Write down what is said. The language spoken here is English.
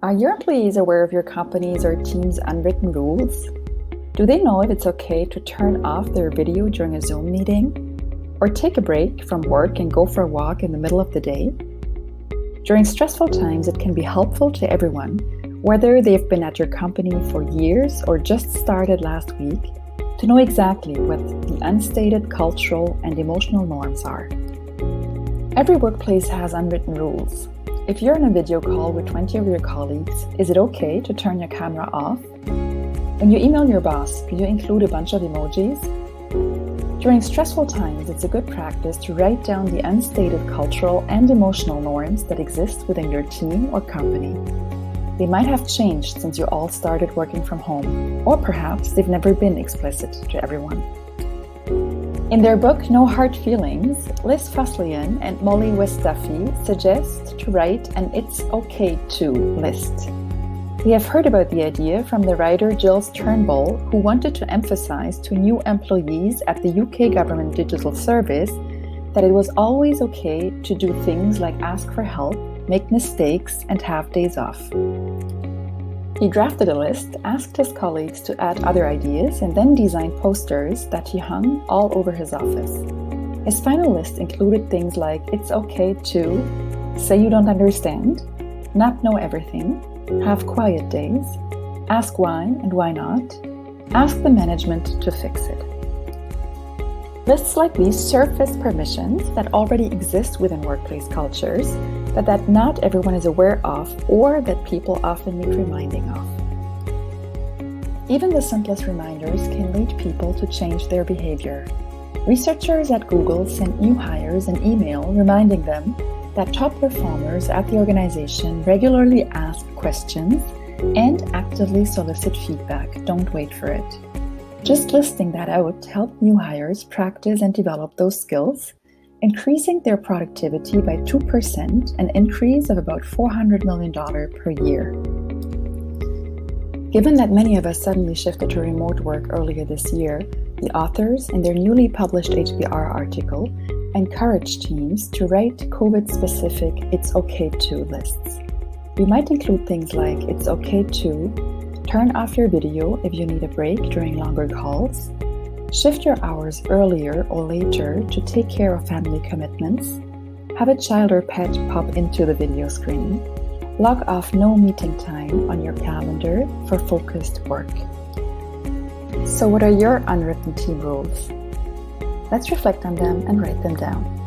Are your employees aware of your company's or team's unwritten rules? Do they know if it's okay to turn off their video during a Zoom meeting? Or take a break from work and go for a walk in the middle of the day? During stressful times, it can be helpful to everyone, whether they've been at your company for years or just started last week, to know exactly what the unstated cultural and emotional norms are. Every workplace has unwritten rules. If you're in a video call with 20 of your colleagues, is it okay to turn your camera off? When you email your boss, do you include a bunch of emojis? During stressful times, it's a good practice to write down the unstated cultural and emotional norms that exist within your team or company. They might have changed since you all started working from home, or perhaps they've never been explicit to everyone. In their book, No Hard Feelings, Liz Foslian and Molly West-Duffy suggest to write an It's Okay To list. We have heard about the idea from the writer Giles Turnbull, who wanted to emphasize to new employees at the UK Government Digital Service that it was always okay to do things like ask for help, make mistakes, and have days off. He drafted a list, asked his colleagues to add other ideas, and then designed posters that he hung all over his office. His final list included things like it's okay to say you don't understand, not know everything, have quiet days, ask why and why not, ask the management to fix it. Lists like these surface permissions that already exist within workplace cultures, but that not everyone is aware of or that people often need reminding of. Even the simplest reminders can lead people to change their behavior. Researchers at Google sent new hires an email reminding them that top performers at the organization regularly ask questions and actively solicit feedback. Don't wait for it. Just listing that out helped new hires practice and develop those skills, increasing their productivity by 2%, an increase of about $400 million per year. Given that many of us suddenly shifted to remote work earlier this year, the authors, in their newly published HBR article, encourage teams to write COVID-specific It's Okay To lists. We might include things like it's okay to turn off your video if you need a break during longer calls, shift your hours earlier or later to take care of family commitments, have a child or pet pop into the video screen, log off no meeting time on your calendar for focused work. So what are your unwritten team rules? Let's reflect on them and write them down.